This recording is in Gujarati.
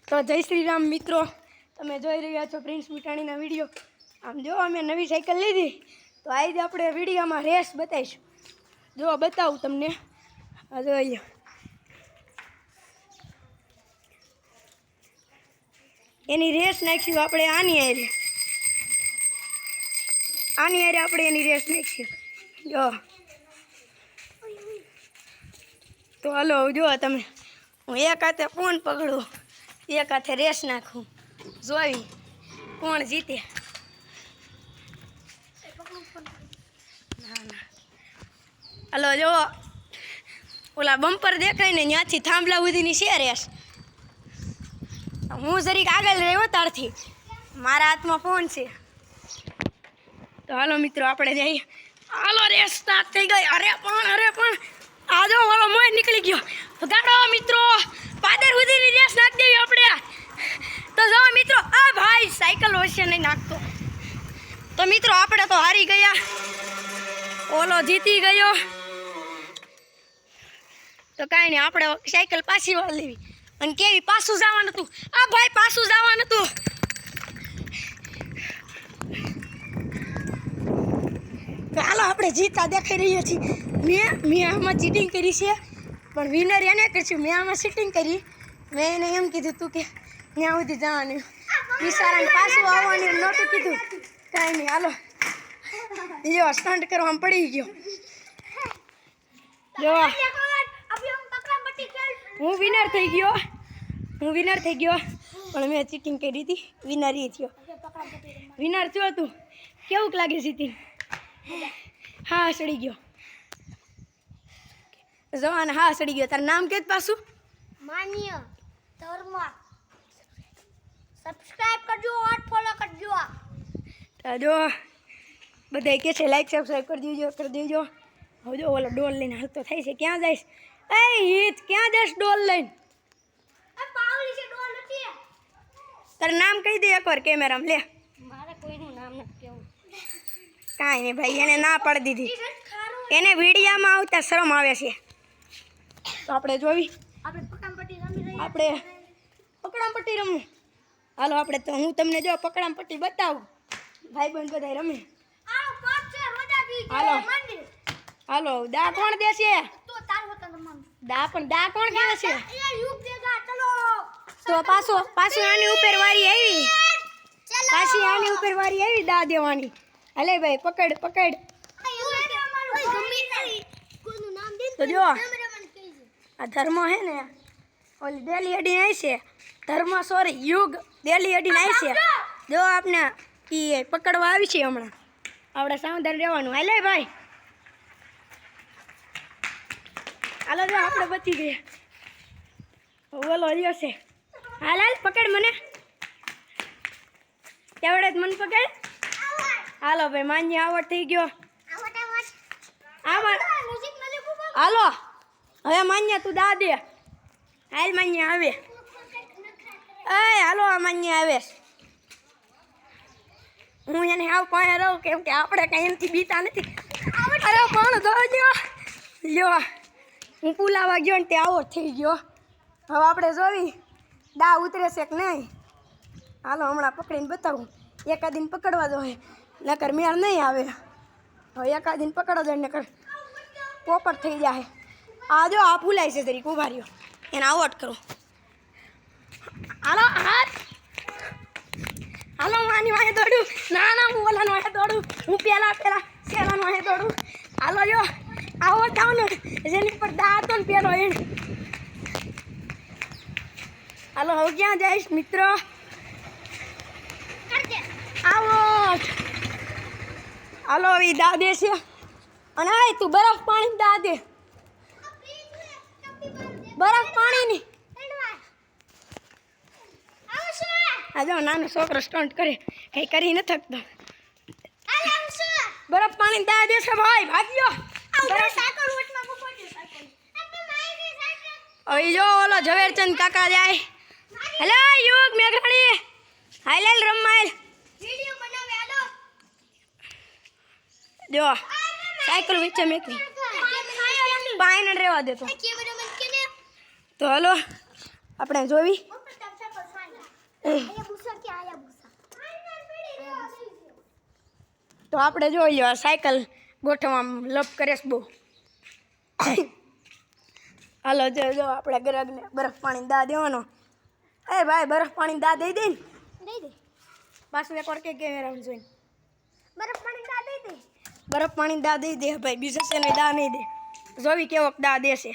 તો જય શ્રી રામ મિત્રો, તમે જોઈ રહ્યા છો પ્રિન્સ મિટાણીના વિડીયો। આમ જો અમે નવી સાયકલ લીધી તો આજે આપણે વિડીયોમાં રેસ બતાવીશું। જો બતાવું તમને, આ જો અહીંયા એની રેસ નાખીશું આપણે। આની હારે આપણે એની રેસ નાખીશું। જો તો હાલો જો તમે, હું એક હાથે ફોન પકડું, એક હાથે રેસ નાખું, જોઈ કોણ જીતે। હાલો જો ઓલા બમ્પર દેખાય ને ત્યાંથી થાંભલા સુધીની છે રેસ। હું જરીક આગળ રહ્યો તારથી, મારા હાથમાં ફોન છે। તો હાલો મિત્રો આપણે જઈએ। હાલો રેસ સ્ટાર્ટ થઈ ગઈ। અરે પણ આ જો ઓલો મોય નીકળી ગયો। ગાડો મિત્રો, પાદર સુધીની રેસ નાખી દેવી આપણે। તો જો મિત્રો, આ ભાઈ સાયકલ હોશે નહીં નાખતો। તો મિત્રો આપણે તો હારી ગયા, ઓલો જીતી ગયો। તો કાંઈ નહીં, આપણે સાયકલ પાછી વાળ લેવી। અને કેવી પાછું જવાનું હતું, આ ભાઈ પાછું જવાનું હતું। તો હાલો આપણે જીતા દેખાઈ રહીએ છીએ। મેં આમાં ચીટિંગ કરી છે, પણ વિનર એને કરશું। મેં આમાં ચીટિંગ કરી, મેં એને એમ કીધું તું કે ત્યાં સુધી જવાનું, બિચારાને પાછું આવવાનું નહોતું કીધું। કાંઈ નહીં, હાલો જો સ્ટન્ટ કરવામાં પડી ગયો। જો હું વિનર થઈ ગયો, પણ મેં ચીટિંગ કરી હતી, વિનર એ થયો। વિનર થયો તું, કેવું લાગે જીતી? હા સડી ગયો, જવાન હા સડી ગયો। તારું નામ કે પાછું? માન્ય ધર્મ। સબસ્ક્રાઇબ કરજો और ફોલો કરજો। તો જો બધાય કે છે લાઈક સબસ્ક્રાઇબ કરી દેજો। હવે જો ઓલો ડોલ લઈને હાલતો થાય છે, ક્યાં જઈશ? એ હિત ક્યાં જઈશ ડોલ લઈને? એ પાવલી છે ડોલ નથી। તારું નામ કહી દે એકવાર કેમેરામાં, લે। મારે કોઈનું નામ નથી કેવું। કાંઈ નહીં ભાઈ, એને ના પાડી દીધી, એને વિડીયામાં આવતા શરમ આવે છે। તો આપણે જોવી, આપણે પકડામપટ્ટી રમી રહ્યા। આપણે પકડામપટ્ટી રમવું। હાલો આપણે તો હું તમને જો પકડામપટ્ટી બતાવું, ભાઈ બંધ બધા રમે। આ પાછ છે રોજાજી હાલો મંદિર। હાલો દા કોણ દેશે? તો તાર હોતા રમવાનું દા પણ દા કોણ કહે છે? એ યુગ દેગા ચલો। તો પાછું આની ઉપર વારી આવી, પાછી આની ઉપર વારી આવી દા દેવાની। હાલે ભાઈ પકડ કોઈનું નામ દે તો જો કેમેરામેન કહી દે। આ ધર્મ હે ને, ઓલી દેલી અડી આવી છે, ધર્મ સોરી યુગ દેલી અડી આવી છે। જો આપણે એ પકડવા આવી છે હમણાં, આપણે સાવધાન રહેવાનું। હાલે ભાઈ, હાલો જો આપણે બચી ગયા। ઓલો રહ્યો છે, હાલ પકડ મને, કેવડે મને પકડ। હાલો ભાઈ, માન્ય આવડ થઈ ગયો। હાલો હવે માન્ય તું દા દે, હાલ માન્ય આવે। એ હાલો આ માન્ય આવે, હું એને આવ પાસે રહું, કેમ કે આપણે કઈ એમથી બીતા નથી। અરે પણ જોજો લ્યો, હું પુલાવા ગયો ને તે આવો થઈ ગયો। હવે આપણે જોવી દા ઉતરે છે કે નહીં। હાલો હમણાં પકડીને બતાવું, એકાદીને પકડવા દો, નકર મેળ નહીં આવે। હવે એકાદીને પકડવા દો, નકર પોપટ થઈ જાય। આ જો આ ફૂલાય છે તરીકે ઉભા રહ્યો, એને આવટ કરો। હાલો હાથ, હાલો હું આની વાંહે દોડું, ના હું ઓલાનો વાંહે દોડું, હું પેલા શેલાનો વાંહે દોડું। હાલો જો આવો થાવ ને, જેની પર દા હતો ને પેલો એને। હાલો હવે ક્યાં જઈશ મિત્રો? આવો હાલો હવે દા દે છે, અને આ તું બરફ પાણી દા દે, બરફ પાણીની। આ જો નાનો છોકરો સ્ટન્ટ કરે, કઈ કરી ન થકતો। બરફ પાણી દા દે છે ભાઈ, ભાગ્યો। હવે જો ઓલો ઝવેરચંદ કાકા જાય। હેલો યુગ મેઘરાણી, હાઈલાલ રમાઈલ જો સાયકલ વચ્ચે મેકરી પાણી રહેવા દેતો। તો હાલો આપણે જોવી, આયા ભૂસા કે આયા ભૂસા તો આપણે જોઈ લો આ સાયકલ ગોઠવવામાં લપ કરે છે બહુ. હાલો જો આપણે ગ્રાહકને બરફ પાણી દા દેવાનો. એ ભાઈ બરફ પાણી દા દઈ દે ને દઈ દે પાછું એકવાર કે કેમેરામાં જોઈને બરફ પાણી દા દઈ દે બરફ પાણી દા દઈ દે ભાઈ, બીજો છે ને દા નહીં દે. જોવી કેવો દા દેશે.